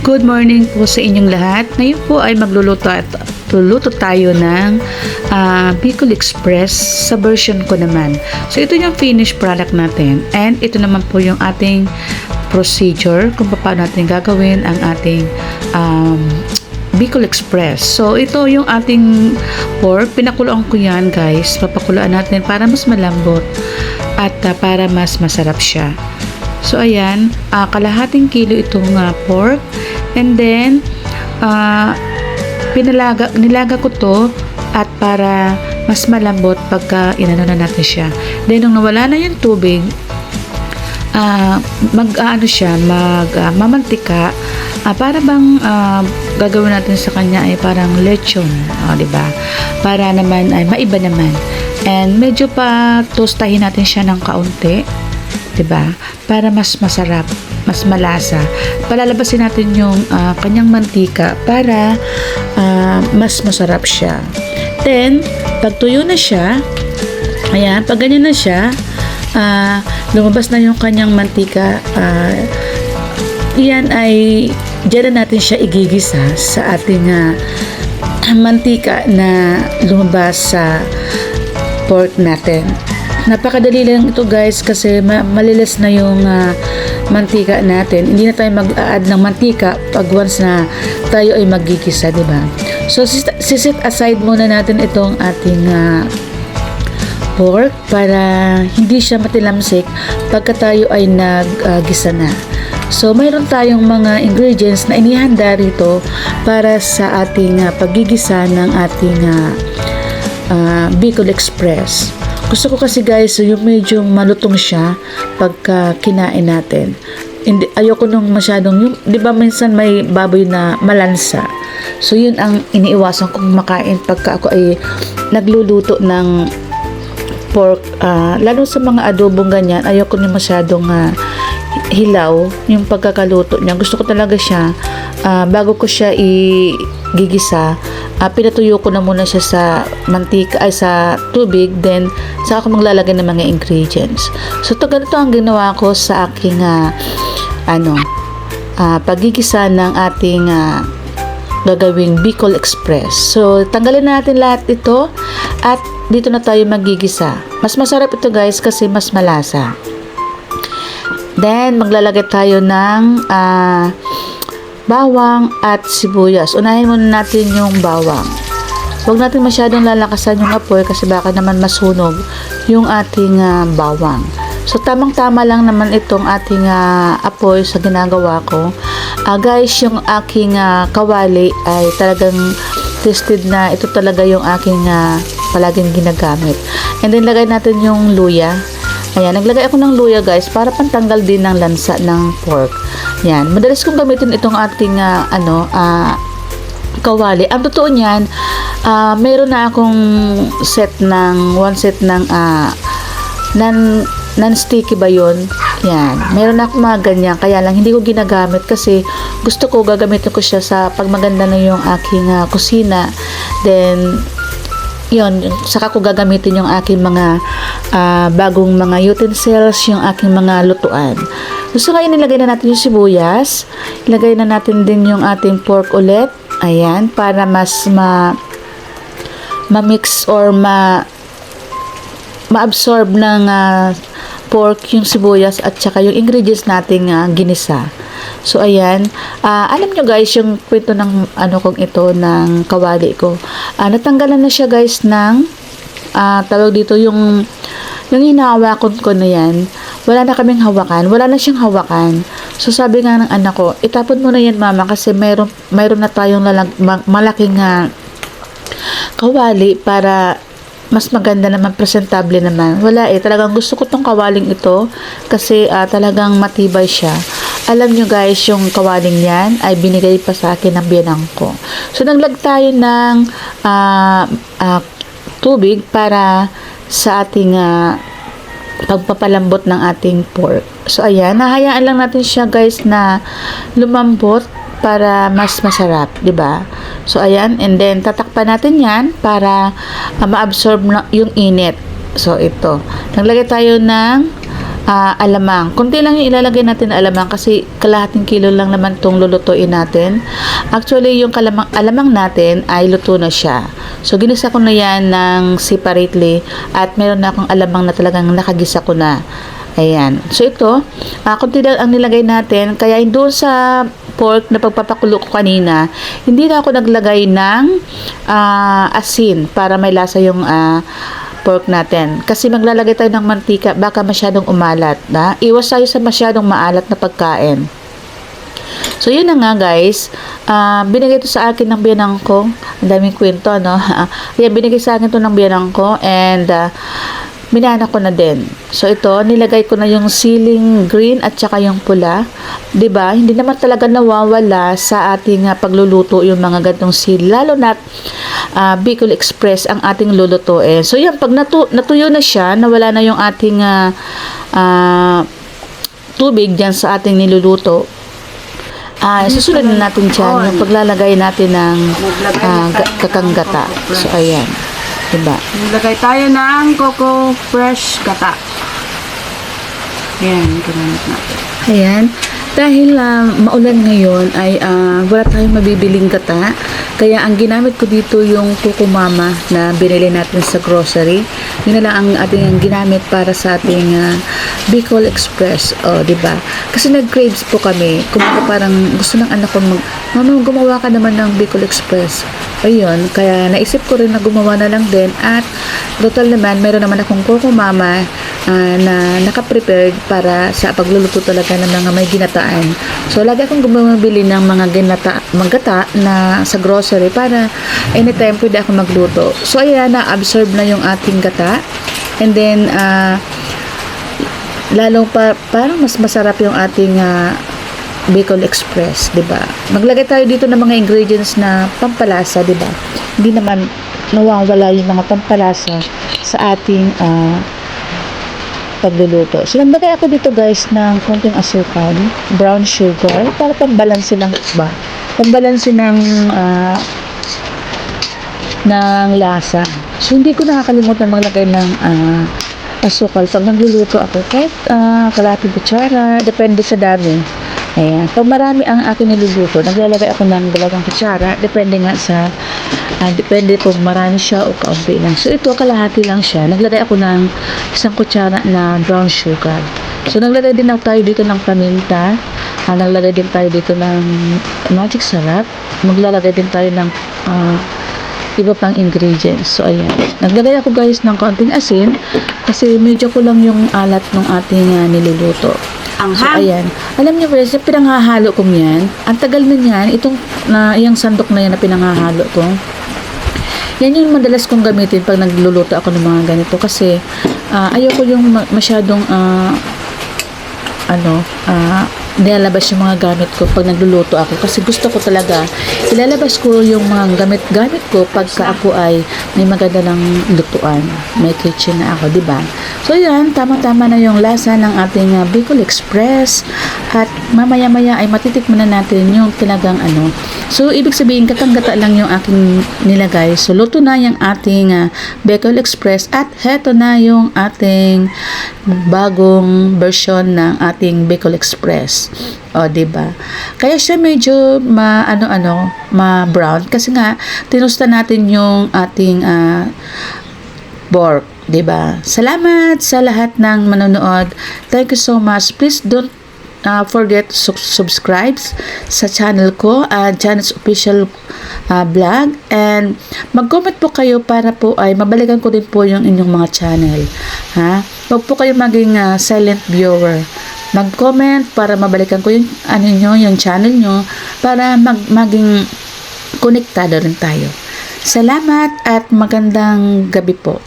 Good morning po sa inyong lahat. Ngayon po ay magluluto tayo ng Bicol Express sa version ko naman. So ito yung finished product natin and ito naman po yung ating procedure kung paano natin gagawin ang ating Bicol Express. So ito yung ating pork. Pinakuluan ko yan guys. Papakuluan natin para mas malambot at para mas masarap siya. So ayan, kalahating kilo itong pork. And then, nilaga ko to at para mas malambot pagka inano na natin siya. Then, nung nawala na yung tubig, mamantika, para bang gagawin natin sa kanya ay parang lechon, diba? Para naman ay maiba naman. And medyo pa tostahin natin siya ng kaunti, diba? Para mas masarap, mas malasa. Palalabasin natin yung kanyang mantika para mas masarap siya. Then, pag tuyo na siya, ayan, pag ganyan na siya, lumabas na yung kanyang mantika, iyan ay dyan na natin siya igigisa sa ating mantika na lumabas sa pork natin. Napakadali lang ito guys kasi malilis na yung mantika natin. Hindi na tayo mag-add ng mantika pag once na tayo ay magigisa, di ba? So sisit aside muna natin itong ating pork para hindi siya matilamsik pagka tayo ay naggisa na. So mayroon tayong mga ingredients na inihanda rito para sa ating paggigisa ng ating Bicol Express. Gusto ko kasi guys, yung medyo malutong siya pagka kinain natin. Ayoko nung masyadong, di ba minsan may baboy na malansa. So yun ang iniiwasan kong makain pagka ako ay nagluluto ng pork. Lalo sa mga adobong ganyan, ayoko nung masyadong hilaw yung pagkakaluto niya. Gusto ko talaga siya, bago ko siya igigisa, pinatuyo ko na muna siya sa mantika ay sa tubig, then saka ako maglalagay ng mga ingredients. So ganito ang ginawa ko sa aking pagigisa ng ating gagawing Bicol Express. So tanggalin natin lahat ito at dito na tayo magigisa. Mas masarap ito guys kasi mas malasa. Then maglalagay tayo ng bawang at sibuyas. Unahin muna natin yung bawang. Huwag natin masyadong lalakasan yung apoy kasi baka naman masunog yung ating bawang. So tamang-tama lang naman itong ating apoy sa ginagawa ko. Guys, yung aking kawali ay talagang tested na. Ito talaga yung aking palaging ginagamit. And then lagay natin yung luya. Ayan, naglagay ako ng luya guys para pantanggal din ng lansa ng pork. Yan, madalas kong gamitin itong ating kawali. Ang totoo niyan, meron na akong one set ng non-sticky ba yun? Yan, meron na akong mga ganyan, kaya lang hindi ko ginagamit kasi gusto ko gagamitin ko siya sa pagmaganda na yung aking kusina. Then yun, saka ko gagamitin yung aking mga bagong mga utensils, yung aking mga lutuan. Gusto ngayon nilagay na natin yung sibuyas, ilagay na natin din yung ating pork ulit, ayan, para mas ma-mix or ma-absorb ng pork yung sibuyas at saka yung ingredients nating ginisa. So ayan, alam nyo guys yung kwento ng kong ito ng kawali ko. Natanggalan na siya guys ng tawag dito yung hinahawakon ko na yan. Wala na kaming hawakan, wala na siyang hawakan. So sabi nga ng anak ko, itapon mo na yan mama kasi mayroon na tayong malaking kawali para mas maganda naman, presentable naman. Wala talagang gusto ko tong kawaling ito kasi talagang matibay siya. Alam nyo guys, yung kawaling yan ay binigay pa sa akin ng biyanang ko. So naglag tayo ng tubig para sa ating pagpapalambot ng ating pork. So ayan, nahayaan lang natin siya guys na lumambot para mas masarap, 'di ba? So ayan, and then tatakpan natin 'yan para ma-absorb yung init. So ito, naglagay tayo ng alamang. Kunti lang yung ilalagay natin na alamang kasi kalahating kilo lang naman itong lulutuin natin. Actually, yung alamang natin ay luto na siya. So, ginisa ko na yan ng separately at meron na akong alamang na talagang nakagisa ko na. Ayan. So, ito, kunti lang ang nilagay natin. Kaya, doon sa pork na pagpapakulo ko kanina, hindi na ako naglagay ng asin para may lasa yung pork natin. Kasi maglalagay tayo ng mantika, baka masyadong umalat. Iwas tayo sa masyadong maalat na pagkain. So, yun na nga guys. Binigay ito sa akin ng biyanang ko. Ang daming kwento, no? Yan, binigay sa akin ito ng biyanang ko. And, minana ko na din. So, ito, nilagay ko na yung siling green at saka yung pula. 'Di ba? Hindi naman talaga nawawala sa ating pagluluto yung mga gantong sili. Lalo na Bicol Express ang ating lulutuin. So, yan, pag natuyo na siya, nawala na yung ating tubig dyan sa ating niluluto. Susunod na natin dyan yung paglalagay natin ng kakanggata. So, ayan. Diba? Naglagay tayo ng Coco Fresh gata. Ayan, ginamit natin. Ayan. Dahil maulan ngayon ay wala tayong mabibiling gata. Kaya ang ginamit ko dito yung Coco Mama na binili natin sa grocery. Yun na lang ang ating ginamit para sa ating Bicol Express. O, diba? Kasi nag-craves po kami. Kumbaga parang gusto ng anak ko Mama, gumawa ka naman ng Bicol Express. Ayun, kaya naisip ko rin na gumawa na lang din at total naman, meron naman akong Coco Mama na naka-prepared para sa pagluluto talaga ng mga may ginataan. So, lagi akong bumibili ng mga gata na sa grocery para anytime pwede ako magluto. So, ayan, na-absorb na yung ating gata. And then, lalong parang mas masarap yung ating Bicol Express, 'di ba? Maglagay tayo dito ng mga ingredients na pampalasa, 'di ba? Hindi naman nawawala yung mga pampalasa sa ating pagluluto. So, naglagay ako dito guys ng konting asukal, brown sugar, para pambalanse ng ba? Pambalanse ng lasa. So, hindi ko nakakalimutan maglagay ng asukal pag nagluluto ako. Kahit kalahating kutsara, depende sa dami. Ayan. Pag marami ang aking niluluto, naglalagay ako ng 2 kutsara. Depende nga sa, depende kung marami siya o kaunti lang. So, ito, kalahati lang siya. Naglagay ako ng 1 kutsara na brown sugar. So, naglagay din tayo dito ng paminta. Naglagay din tayo dito ng magic sarap. Maglalagay din tayo ng iba pang ingredients. So, ayan. Naglagay ako guys ng kaunting asin kasi medyo kulang yung alat ng ating niluluto. So, ayan. Alam niyo guys, yung pinanghahalo ko yan, ang tagal na yan, yung sandok na yan na pinanghahalo ko. Yan yung madalas kong gamitin pag nagluluto ako ng mga ganito kasi ayoko yung masyadong nilalabas yung mga gamit ko pag nagluluto ako kasi gusto ko talaga ilalabas ko yung mga gamit ko pagka ako ay may maganda ng lutuan, may kitchen na ako, diba? So yan, tama-tama na yung lasa ng ating Bicol Express at mamaya-maya ay matitikman na natin yung talagang so ibig sabihin katanggata lang yung aking nilagay. So luto na yung ating Bicol Express at heto na yung ating bagong version ng ating Bicol Express. O, diba? Kaya siya medyo ma-brown kasi nga tinusta natin yung ating pork, diba? Salamat sa lahat ng manonood. Thank you so much. Please don't forget to subscribe sa channel ko, Janet's Official Vlog, and mag-comment po kayo para po ay mabalikan ko din po yung inyong mga channel. Huwag po kayo maging silent viewer. Mag-comment para mabalikan ko yung yung channel nyo para maging konektado rin tayo. Salamat at magandang gabi po.